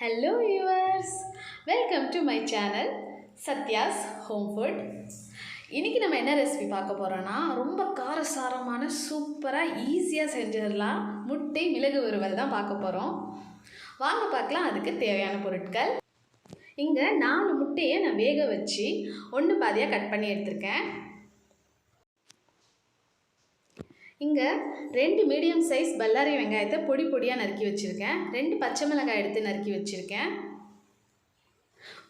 Hello viewers, welcome to my channel Satya's Home Food. இன்னைக்கு நம்ம என்ன ரெசிபி பார்க்க போறோம்னா ரொம்ப காரசாரமான சூப்பரா ஈஸியா செஞ்சிடலாம் முட்டை மிளகு வறுவல் தான் பார்க்க போறோம். வாங்க பார்க்கலாம். அதுக்கு தேவையான பொருட்கள். இங்க 4 முட்டையை நான் வேக வச்சு ஒன்று பாதியா கட் பண்ணி எடுத்துர்க்கேன். இங்க 2 மீடியம் சைஸ் பல்லாரி வெங்காயத்தை பொடி பொடியா நறுக்கி வச்சிருக்கேன். 2 பச்சை மிளகாய் எடுத்து நறுக்கி வச்சிருக்கேன்.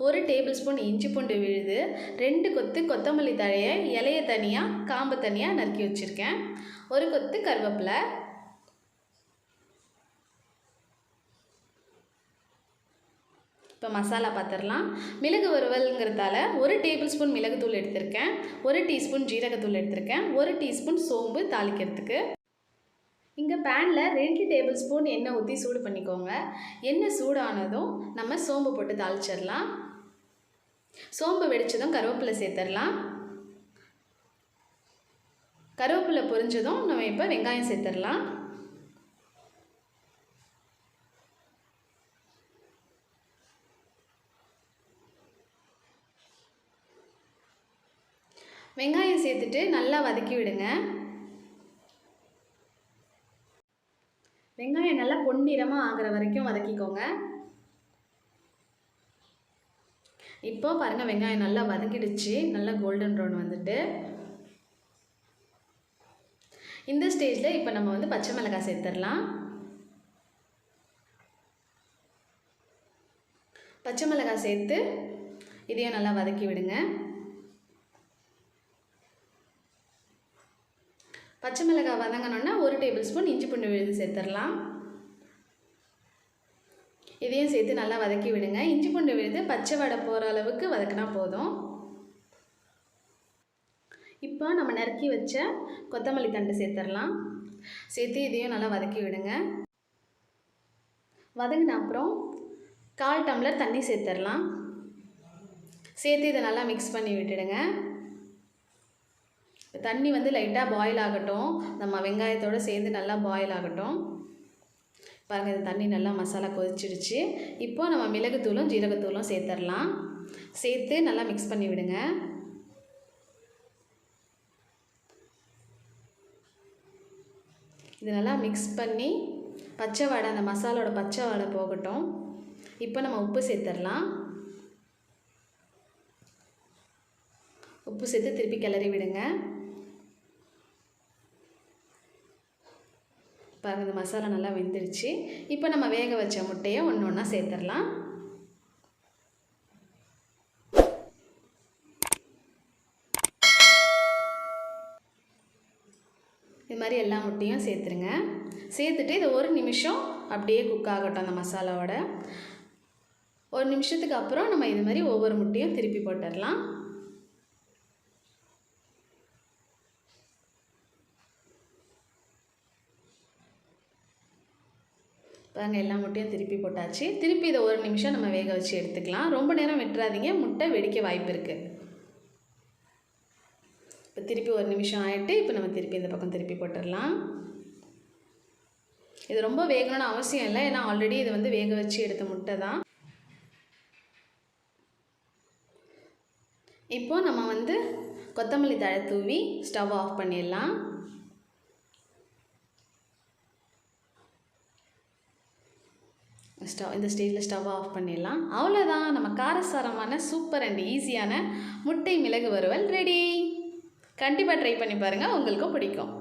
1 டேபிள்ஸ்பூன் இஞ்சி பூண்டு விழுது, 2 கொத்து கொத்தமல்லி தழையை இலைய தனியா காம்பு தனியா நறுக்கி வச்சிருக்கேன். 1 கொத்து கருவேப்பிலை. இப்போ மசாலா பார்த்துடலாம். மிளகு வறுவல்ங்கிறதால 1 டேபிள்ஸ்பூன் மிளகுத்தூள் எடுத்திருக்கேன், 1 டீஸ்பூன் ஜீரகத்தூள் எடுத்திருக்கேன், 1 டீஸ்பூன் சோம்பு தாளிக்கிறதுக்கு. இங்கே பேனில் 2 டேபிள்ஸ்பூன் எண்ணெய் ஊற்றி சூடு பண்ணிக்கோங்க. எண்ணெய் சூடானதும் நம்ம சோம்பு போட்டு தாளிச்சிடலாம். சோம்பு வெடிச்சதும் கருவேப்பிலை சேர்த்துடலாம். கருவேப்பிலை பொரிஞ்சதும் நம்ம இப்போ வெங்காயம் சேர்த்துடலாம். வெங்காயம் சேர்த்துட்டு நல்லா வதக்கி விடுங்க. வெங்காயம் நல்லா பொன்னிறமாக ஆகிற வரைக்கும் வதக்கிக்கோங்க. இப்போ பாருங்கள், வெங்காயம் நல்லா வதக்கிடுச்சு, நல்லா கோல்டன் ப்ரௌன் வந்துட்டு. இந்த ஸ்டேஜில் இப்போ நம்ம வந்து பச்சை மிளகாய் சேர்த்துடலாம். பச்சை மிளகாய் சேர்த்து இதையும் நல்லா வதக்கி விடுங்க. பச்சை மிளகாய் வதங்கணுன்னா 1 டேபிள்ஸ்பூன் இஞ்சி பூண்டு விழுது சேர்த்துடலாம். இதையும் சேர்த்து நல்லா வதக்கி விடுங்க. இஞ்சி பூண்டு விழுது பச்சை வடை போகிற அளவுக்கு வதக்கினா போதும். இப்போ நம்ம நறுக்கி வச்ச கொத்தமல்லி தண்டு சேர்த்துடலாம். சேர்த்து இதையும் நல்லா வதக்கி விடுங்க. வதங்கின அப்புறம் 1/4 டம்ளர் தண்ணி சேர்த்துடலாம். சேர்த்து இதை நல்லா மிக்ஸ் பண்ணி விட்டுடுங்க. தண்ணி வந்து லைட்டாக பாயில் ஆகட்டும், நம்ம வெங்காயத்தோடு சேர்ந்து நல்லா பாயில் ஆகட்டும். பாருங்கள், இந்த தண்ணி நல்லா மசாலா கொதிச்சிடுச்சு. இப்போது நம்ம மிளகுத்தூளும் ஜீரகத்தூளும் சேர்த்துடலாம். சேர்த்து நல்லா மிக்ஸ் பண்ணி விடுங்க. இது நல்லா மிக்ஸ் பண்ணி பச்சை வாடை, அந்த மசாலோட பச்சை வாடை போகட்டும். இப்போ நம்ம உப்பு சேர்த்துடலாம். உப்பு சேர்த்து திருப்பி கிளறி விடுங்க. பாருங்கள், இந்த மசாலா நல்லா வெந்துருச்சு. இப்போ நம்ம வேக வச்ச முட்டையை ஒன்று ஒன்றா சேர்த்துடலாம். இது மாதிரி எல்லா முட்டையும் சேர்த்துருங்க. சேர்த்துட்டு இது 1 நிமிஷம் அப்படியே குக் ஆகட்டும் அந்த மசாலாவோட. 1 நிமிஷத்துக்கு அப்புறம் நம்ம இது மாதிரி ஒவ்வொரு முட்டையும் திருப்பி போட்டுடலாம். பாருங்கள், எல்லா முட்டையும் திருப்பி போட்டாச்சு. திருப்பி இதை 1 நிமிஷம் நம்ம வேக வச்சு எடுத்துக்கலாம். ரொம்ப நேரம் விட்டுறாதீங்க, முட்டை வெடிக்க வாய்ப்பு இருக்குது. இப்போ திருப்பி 1 நிமிஷம் ஆகிட்டு இப்போ நம்ம திருப்பி இந்த பக்கம் திருப்பி போட்டுடலாம். இது ரொம்ப வேகணும்னு அவசியம் இல்லை, ஏன்னா ஆல்ரெடி இது வந்து வேக வச்சு எடுத்த முட்டை தான். இப்போ நம்ம வந்து கொத்தமல்லி தழை தூவி ஸ்டவ் ஆஃப் பண்ணிடலாம். இந்த ஸ்டேஜில் ஸ்டவ் ஆஃப் பண்ணிடலாம். அவ்வளோதான், நம்ம காரசாரமான சூப்பர் அண்ட் ஈஸியான முட்டை மிளகு வறுவல் ரெடி. கண்டிப்பாக ட்ரை பண்ணி பாருங்கள், உங்களுக்கு பிடிக்கும்.